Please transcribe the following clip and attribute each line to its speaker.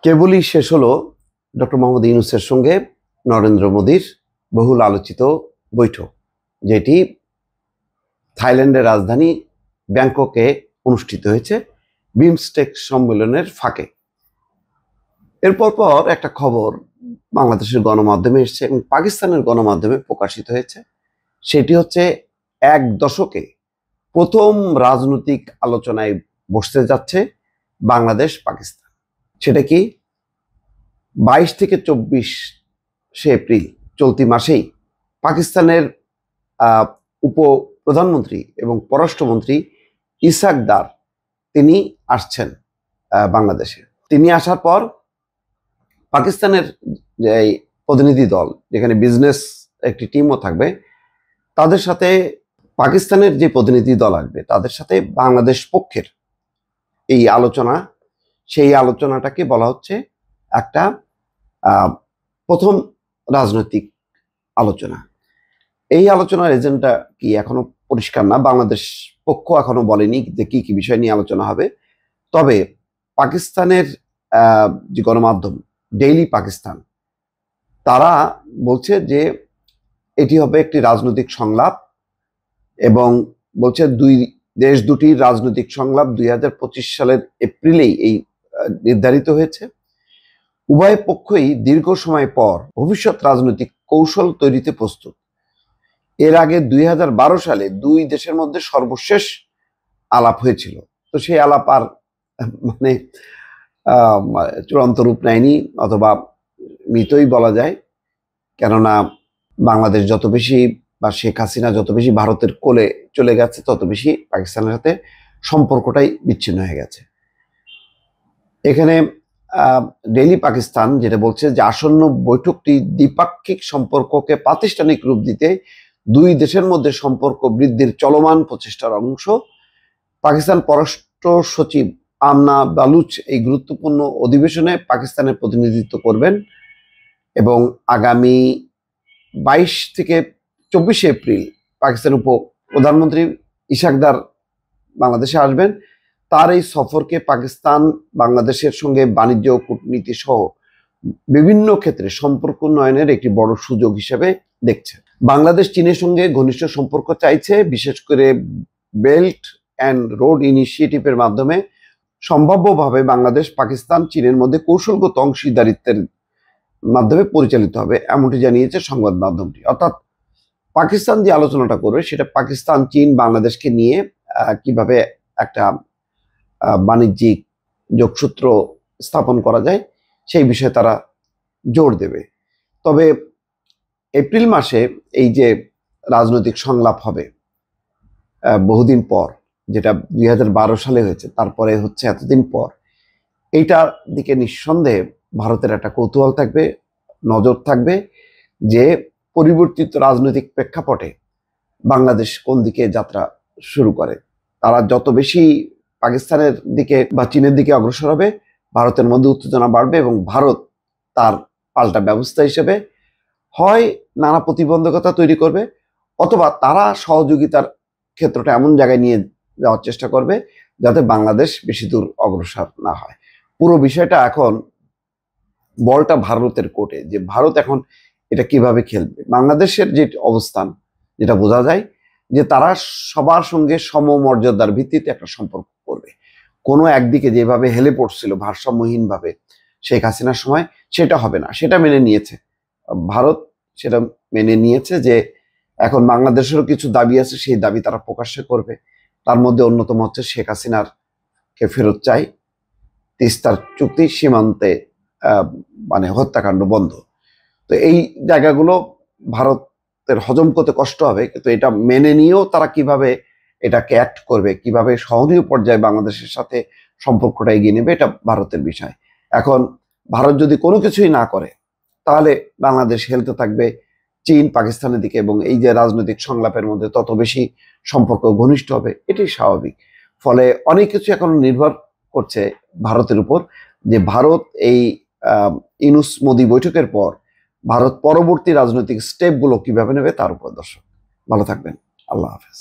Speaker 1: কেবলই শেষ হলো ডক্টর মোহাম্মদ ইউনূসের সঙ্গে নরেন্দ্র মোদীর বহুল আলোচিত বৈঠক, যেটি থাইল্যান্ডের রাজধানী ব্যাংককে অনুষ্ঠিত হয়েছে বিমস্টেক সম্মেলনের ফাঁকে। এরপর একটা খবর বাংলাদেশের গণমাধ্যমে এসেছে এবং পাকিস্তানের গণমাধ্যমে প্রকাশিত হয়েছে। সেটি হচ্ছে এক দশকে প্রথম রাজনৈতিক আলোচনায় বসতে যাচ্ছে বাংলাদেশ পাকিস্তান। সেটা কি 22 থেকে 24 এপ্রিল চলতি মাসেই পাকিস্তানের উপ প্রধানমন্ত্রী এবং পররাষ্ট্রমন্ত্রী ইসাক দার তিনি আসছেন বাংলাদেশে। তিনি আসার পর পাকিস্তানের যে প্রতিনিধি দল, যেখানে বিজনেস একটি টিমও থাকবে, তাদের সাথে পাকিস্তানের যে প্রতিনিধি দল আসবে তাদের সাথে বাংলাদেশ পক্ষের এই আলোচনা, সেই আলোচনাটাকে বলা হচ্ছে একটা প্রথম রাজনৈতিক আলোচনা। এই আলোচনার এজেন্ডা কি এখনো পরিষ্কার না, বাংলাদেশ পক্ষ এখনো বলেনি যে কি কি বিষয় নিয়ে আলোচনা হবে। তবে পাকিস্তানের যে গণমাধ্যম ডেইলি পাকিস্তান, তারা বলছে যে এটি হবে একটি রাজনৈতিক সংলাপ এবং বলছে দেশ দুটির রাজনৈতিক সংলাপ 2025 সালের এপ্রিলেই এই নির্ধারিত হয়েছে। উভয় পক্ষই দীর্ঘ সময় পর ভবিষ্যৎ রাজনৈতিক কৌশল তৈরিতে প্রস্তুত। এর আগে 2012 সালে দুই দেশের মধ্যে সর্বশেষ আলাপ হয়েছিল, তো সেই আলাপ আর মানে চূড়ান্ত রূপ নেয়নি, অথবা মৃতই বলা যায়। কেননা বাংলাদেশ যত বেশি বা শেখ হাসিনা যত বেশি ভারতের কোলে চলে গেছে, তত বেশি পাকিস্তানের সাথে সম্পর্কটাই বিচ্ছিন্ন হয়ে গেছে। এখানে ডেইলি পাকিস্তান যেটা বলছে যে আসন্ন বৈঠকটি দ্বিপাক্ষিক সম্পর্ককে প্রাতিষ্ঠানিক রূপ দিতে দুই দেশের মধ্যে সম্পর্ক বৃদ্ধির চলমান প্রচেষ্টার অংশ। পাকিস্তান পররাষ্ট্র সচিব আমনা বালুচ এই গুরুত্বপূর্ণ অধিবেশনে পাকিস্তানের প্রতিনিধিত্ব করবেন এবং আগামী 22 থেকে 24 এপ্রিল পাকিস্তান উপ প্রধানমন্ত্রী ইসাক দার বাংলাদেশে আসবেন। তার এই সফরকে পাকিস্তান বাংলাদেশের সঙ্গে বাণিজ্য, কূটনীতি সহ বিভিন্ন ক্ষেত্রে সম্পর্ক উন্নয়নের একটি বড় সুযোগ হিসেবে দেখছে। বাংলাদেশ চীনের সঙ্গে ঘনিষ্ঠ সম্পর্ক চাইছে, বিশেষ করে বেল্ট অ্যান্ড রোড ইনিশিয়েটিভের মাধ্যমে সম্ভাব্যভাবে বাংলাদেশ পাকিস্তান চীনের মধ্যে কৌশলগত অংশীদারিত্বের মাধ্যমে পরিচালিত হবে, এমনটি জানিয়েছে সংবাদ মাধ্যমটি। অর্থাৎ পাকিস্তান যে আলোচনাটা করবে সেটা পাকিস্তান চীন বাংলাদেশকে নিয়ে কিভাবে একটা বাণিজ্যিক যোগসূত্র স্থাপন করা যায় সেই বিষয়ে তারা জোর দেবে। তবে এপ্রিল মাসে এই যে রাজনৈতিক সংলাপ হবে বহুদিন পর, যেটা 2012 সালে হয়েছে, তারপরে হচ্ছে এতদিন পর, এইটার দিকে নিঃসন্দেহে ভারতের একটা কৌতূহল থাকবে, নজর থাকবে যে পরিবর্তিত রাজনৈতিক প্রেক্ষাপটে বাংলাদেশ কোন দিকে যাত্রা শুরু করে। তারা যত বেশি পাকিস্তানের দিকে বা চীনের দিকে অগ্রসর হবে, ভারতের মধ্যে উত্তেজনা বাড়বে এবং ভারত তার পাল্টা ব্যবস্থা হিসেবে হয় নানা প্রতিবন্ধকতা তৈরি করবে, অথবা তারা সহযোগিতার ক্ষেত্রটা এমন জায়গায় নিয়ে যাওয়ার চেষ্টা করবে যাতে বাংলাদেশ বেশি দূর অগ্রসর না হয়। পুরো বিষয়টা এখন বলটা ভারতের কোর্টে, যে ভারত এখন এটা কিভাবে খেলবে। বাংলাদেশের যে অবস্থান, যেটা বোঝা যায় যে তারা সবার সঙ্গে সমমর্যাদার ভিত্তিতে একটা সম্পর্ক করবে। কোনো একদিকে যেভাবে হেলে পড়ছিল ভারসাম্যহীনভাবে শেখ হাসিনার সময়, সেটা হবে না, সেটা মেনে নিয়েছে ভারত। সেটা মেনে নিয়েছে যে এখন বাংলাদেশেরও কিছু দাবি আছে, সেই দাবি তারা প্রকাশ্যে করবে। তার মধ্যে অন্যতম হচ্ছে শেখ হাসিনার কে ফেরত চাই, তিস্তার চুক্তি, সীমান্তে মানে হত্যাকাণ্ড বন্ধ। তো এই জায়গাগুলো ভারতের হজম করতে কষ্ট হবে, কিন্তু এটা মেনে নিয়েও তারা কিভাবে এটাকে অ্যাক্ট করবে, কিভাবে সহনীয় পর্যায়ে বাংলাদেশের সাথে সম্পর্কটা এগিয়ে নেবে, এটা ভারতের বিষয়। এখন ভারত যদি কোনো কিছুই না করে, তাহলে বাংলাদেশ হেলতে থাকবে চীন পাকিস্তানের দিকে, এবং এই যে রাজনৈতিক সংলাপের মধ্যে তত বেশি সম্পর্ক ঘনিষ্ঠ হবে, এটাই স্বাভাবিক। ফলে অনেক কিছু এখন নির্ভর করছে ভারতের উপর, যে ভারত এই ইউনূস মোদি বৈঠকের পর ভারত পরবর্তী রাজনৈতিক স্টেপগুলো কিভাবে নেবে তার উপর। দর্শক ভালো থাকবেন, আল্লাহ হাফেজ।